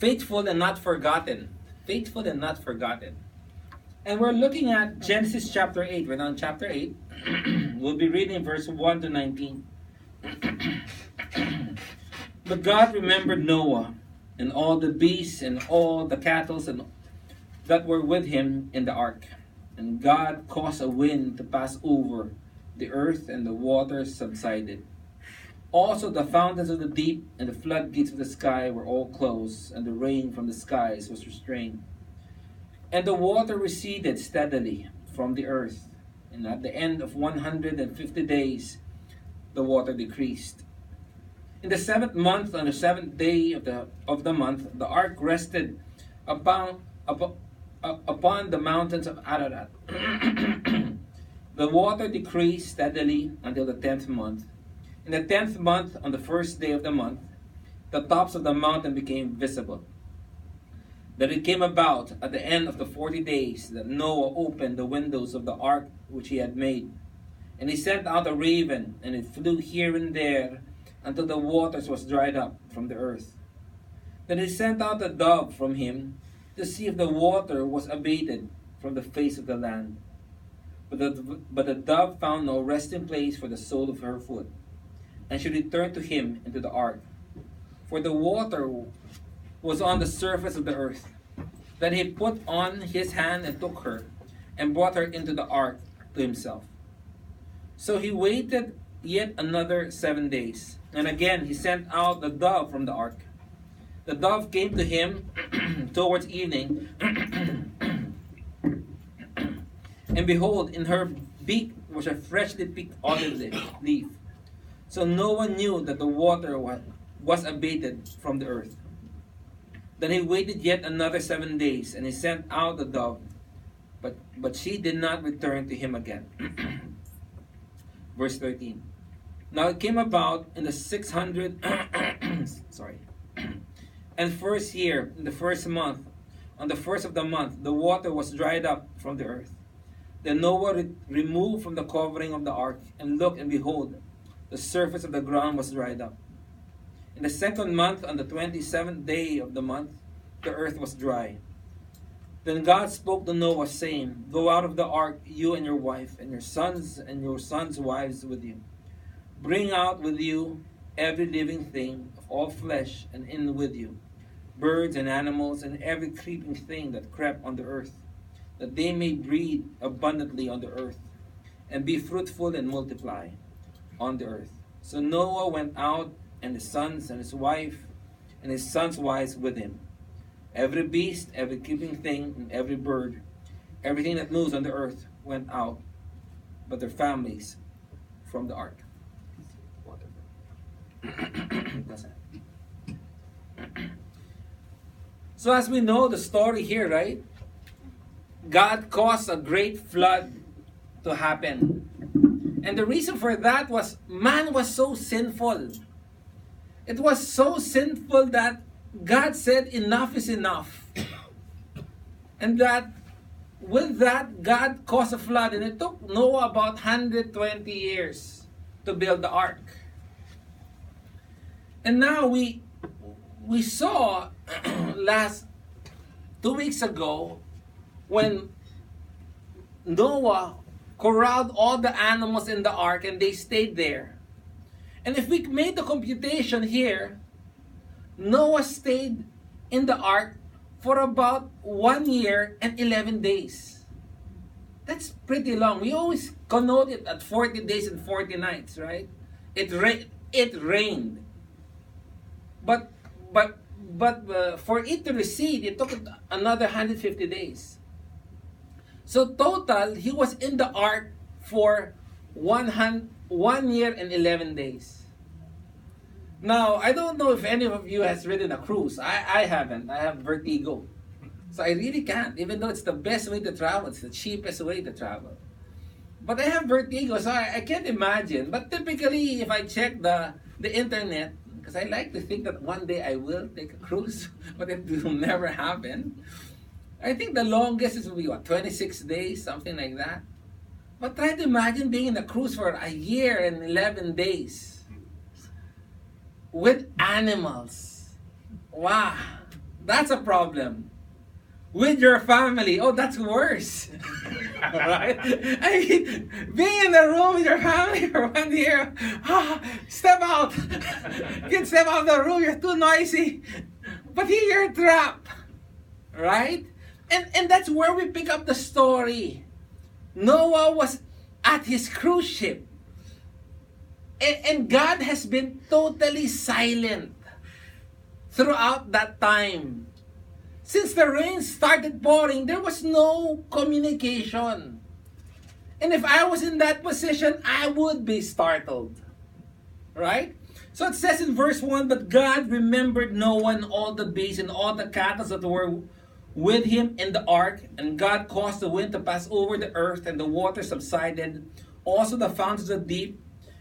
Faithful and not forgotten. Faithful and not forgotten. And we're looking at Genesis chapter 8. We're now in chapter 8. We'll be reading verse 1 to 19. But God remembered Noah and all the beasts and all the cattle and that were with him in the ark. And God caused a wind to pass over the earth, and the waters subsided. Also the fountains of the deep and the floodgates of the sky were all closed, and the rain from the skies was restrained. And the water receded steadily from the earth, and at the end of 150 days the water decreased. In the 7th month, on the 7th day of the month, the ark rested upon the mountains of Ararat. The water decreased steadily until the 10th month. In the 10th month, on the 1st day of the month, the tops of the mountain became visible. That it came about at the end of the 40 days that Noah opened the windows of the ark which he had made. And he sent out a raven, and it flew here and there until the waters was dried up from the earth. Then he sent out a dove from him to see if the water was abated from the face of the land. But the dove found no resting place for the sole of her foot, and she returned to him into the ark. For the water was on the surface of the earth. Then he put on his hand and took her, and brought her into the ark to himself. So he waited yet another 7 days, and again he sent out the dove from the ark. The dove came to him towards evening, and behold, in her beak was a freshly picked olive leaf. So no one knew that the water was abated from the earth. Then he waited yet another 7 days, and he sent out the dove, but she did not return to him again. Verse 13. Now it came about in the 600 and first year, in the first month, on the first of the month, the water was dried up from the earth. Then Noah removed from the covering of the ark, and looked, and behold, the surface of the ground was dried up. In the 2nd month, on the 27th day of the month, the earth was dry. Then God spoke to Noah, saying, Go out of the ark, you and your wife, and your sons' wives with you. Bring out with you every living thing of all flesh, and in with you birds and animals, and every creeping thing that crept on the earth, that they may breed abundantly on the earth, and be fruitful and multiply on the earth. So Noah went out, and his sons and his wife, and his sons' wives with him. Every beast, every creeping thing, and every bird, everything that moves on the earth went out, but their families from the ark. So as we know the story here, right? God caused a great flood to happen. And the reason for that was man was so sinful. It was so sinful that God said enough is enough. And that with that, God caused a flood. And it took Noah about 120 years to build the ark. And now we saw 2 weeks ago when Noah corralled all the animals in the ark and they stayed there. And if we made the computation here, Noah stayed in the ark for about 1 year and 11 days. That's pretty long. We always connote it at 40 days and 40 nights, right? It rained. But for it to recede, it took another 150 days. So total, he was in the ark for 1 year and 11 days. Now, I don't know if any of you has ridden a cruise. I haven't. I have vertigo. So I really can't, even though it's the best way to travel. It's the cheapest way to travel. But I have vertigo, so I can't imagine. But typically, if I check the internet, because I like to think that one day I will take a cruise, but it will never happen. I think the longest is will be, 26 days, something like that. But try to imagine being in a cruise for a year and 11 days with animals. Wow. That's a problem. With your family, oh, that's worse. Right? I mean, being in the room with your family for 1 year, step out. Kids, step out of the room, you're too noisy. But here you're trapped. Right? And that's where we pick up the story. Noah was at his cruise ship. And God has been totally silent throughout that time. Since the rain started pouring, there was no communication. And if I was in that position, I would be startled. Right? So it says in verse 1, but God remembered Noah and all the beasts and all the cattle that were with him in the ark, and God caused the wind to pass over the earth, and the water subsided. Also the fountains of the deep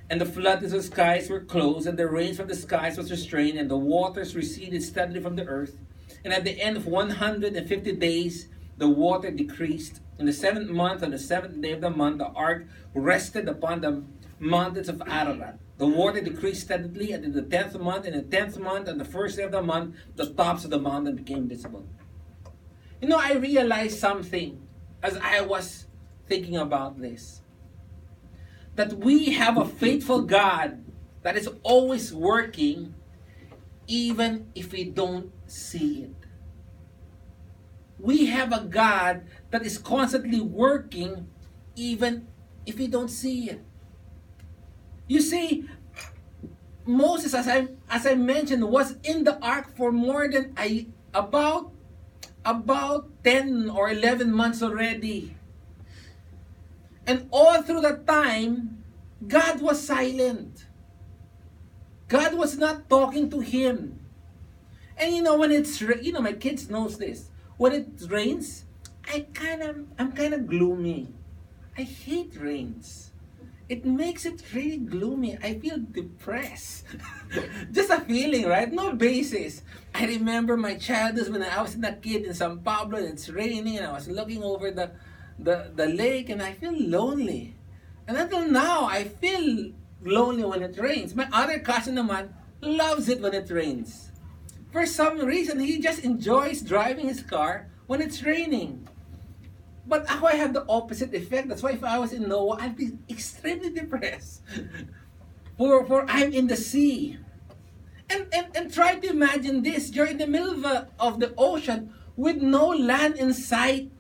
and the floods of the skies were closed, and the rains from the skies was restrained, and the waters receded steadily from the earth. And at the end of 150 days, the water decreased. In the 7th month, on the 7th day of the month, the ark rested upon the mountains of Ararat. The water decreased steadily, and in the 10th month, on the 1st day of the month, the tops of the mountain became visible. You know, I realized something as I was thinking about this. That we have a faithful God that is always working even if we don't see it. We have a God that is constantly working even if we don't see it. You see, Moses, as I mentioned, was in the ark for more than about 10 or 11 months already. And all through that time, God was silent. God was not talking to him. And you know, when it's, my kids knows this. When it rains, I'm kind of gloomy. I hate rains. It makes it really gloomy. I feel depressed. Just a feeling, right? No basis. I remember my childhood when I was a kid in San Pablo and it's raining and I was looking over the lake and I feel lonely. And until now, I feel lonely when it rains. My other cousin naman loves it when it rains. For some reason, he just enjoys driving his car when it's raining. But ako, I have the opposite effect. That's why if I was in Noah, I'd be extremely depressed. For I'm in the sea. And try to imagine this. You're in the middle of the ocean with no land in sight.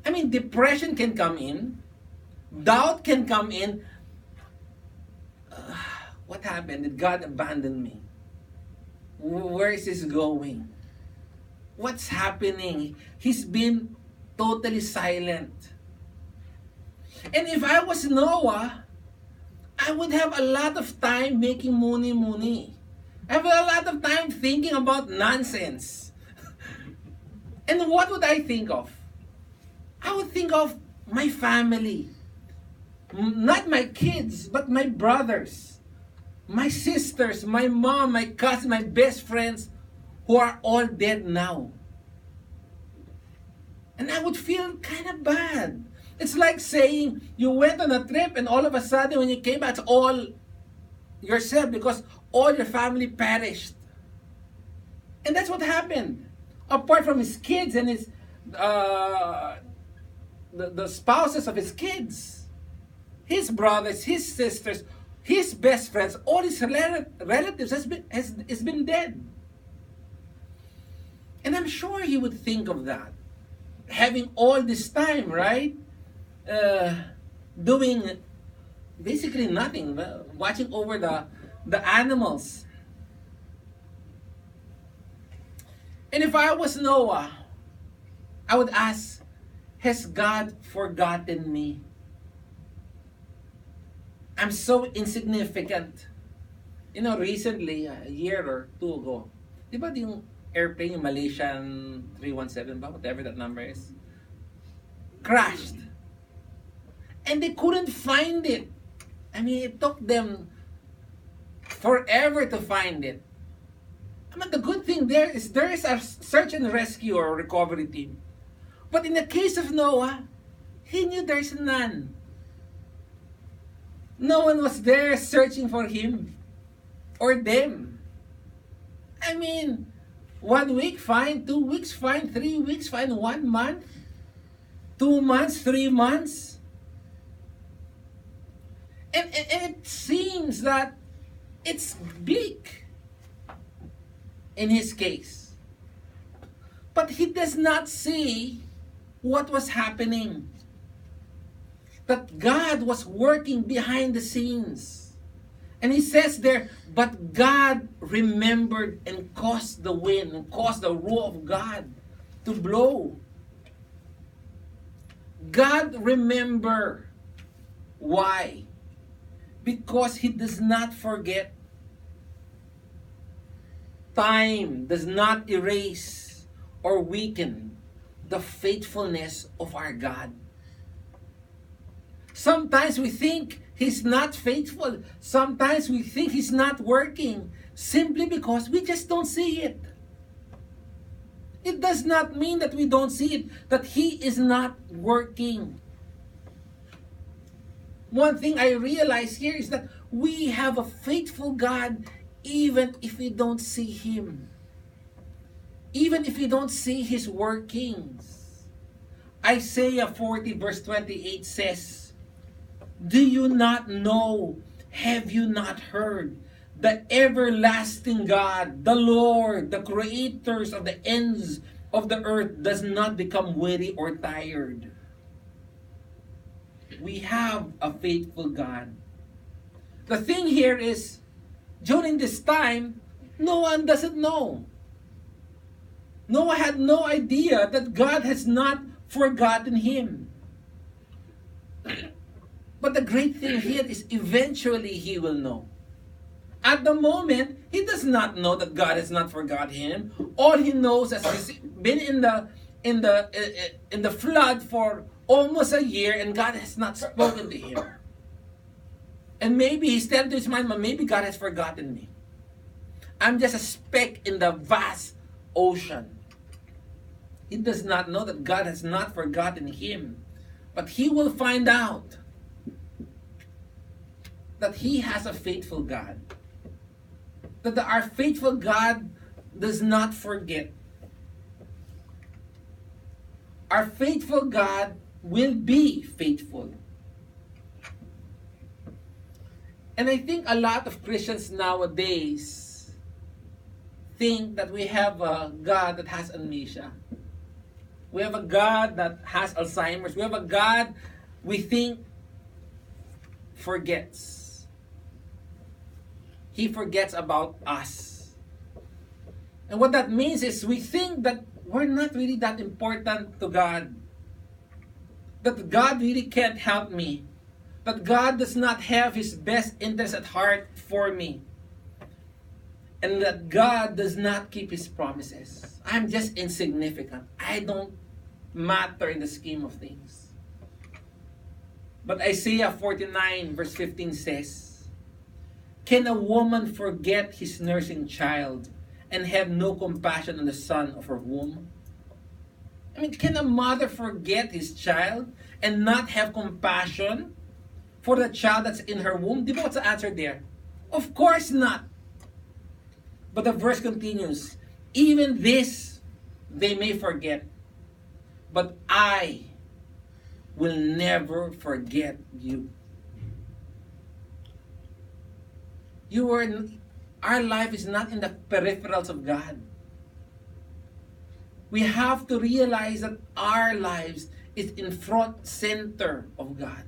I mean, depression can come in. Doubt can come in. What happened? Did God abandon me? Where is this going? What's happening? He's been totally silent. And if I was Noah, I would have a lot of time making muni. I have a lot of time thinking about nonsense. And what would I think of? I would think of my family. Not my kids, but my brothers, my sisters, my mom, my cousin, my best friends, who are all dead now. And I would feel kind of bad. It's like saying you went on a trip and all of a sudden when you came back, it's all yourself because all your family perished. And that's what happened. Apart from his kids and his the spouses of his kids, his brothers, his sisters, his best friends, all his relatives has been dead. And I'm sure he would think of that. Having all this time, right? Doing basically nothing, watching over the animals. And if I was Noah, I would ask, has God forgotten me? I'm so insignificant. You know, recently, a year or two ago, di ba yung airplane, yung Malaysian 317 ba, whatever that number is, crashed. And they couldn't find it. I mean, it took them forever to find it. I mean, the good thing there is a search and rescue or recovery team. But in the case of Noah, he knew there's none. No one was there searching for him or them. I mean, 1 week, fine. 2 weeks, fine. 3 weeks, fine. 1 month, 2 months, 3 months. And it seems that it's bleak in his case. But he does not see what was happening. That God was working behind the scenes. And he says there, but God remembered and caused the wind, and caused the roar of God to blow. God remember. Why? Because he does not forget. Time does not erase or weaken the faithfulness of our God. Sometimes we think he's not faithful. Sometimes we think he's not working simply because we just don't see it. It does not mean that we don't see it, that he is not working. One thing I realize here is that we have a faithful God even if we don't see him. Even if we don't see his workings. Isaiah 40 verse 28 says, do you not know, have you not heard, the everlasting God, the Lord, the creators of the ends of the earth does not become weary or tired. We have a faithful God. The thing here is, during this time, no one doesn't know. Noah had no idea that God has not forgotten him. But the great thing here is eventually he will know. At the moment, he does not know that God has not forgotten him. All he knows is he's been in the flood for almost a year and God has not spoken to him. And maybe he's telling to his mind, maybe God has forgotten me. I'm just a speck in the vast ocean. He does not know that God has not forgotten him. But he will find out that he has a faithful God. That our faithful God does not forget. Our faithful God will be faithful. And I think a lot of Christians nowadays think that we have a God that has amnesia. We have a God that has Alzheimer's. We have a God we think forgets. He forgets about us. And what that means is we think that we're not really that important to God. That God really can't help me. That God does not have his best interest at heart for me. And that God does not keep his promises. I'm just insignificant. I don't matter in the scheme of things. But Isaiah 49 verse 15 says, can a woman forget his nursing child and have no compassion on the son of her womb? I mean, can a mother forget his child and not have compassion for the child that's in her womb? Do you know what's the answer there? Of course not. But the verse continues, even this they may forget, but I will never forget you. Our life is not in the peripherals of God. We have to realize that our lives is in front center of God.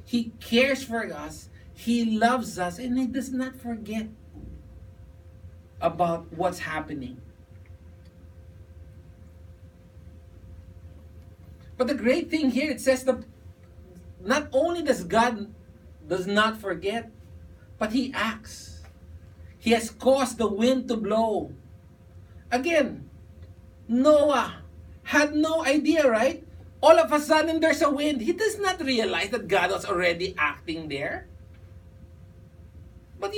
He cares for us, he loves us, and he does not forget about what's happening. But the great thing here, it says that not only does God does not forget, but he acts. He has caused the wind to blow. Again, Noah had no idea, right? All of a sudden there's a wind. He does not realize that God was already acting there. But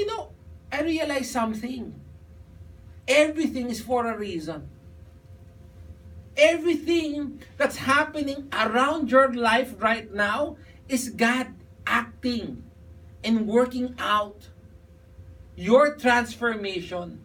I realize something. Everything is for a reason. Everything that's happening around your life right now is God acting and working out your transformation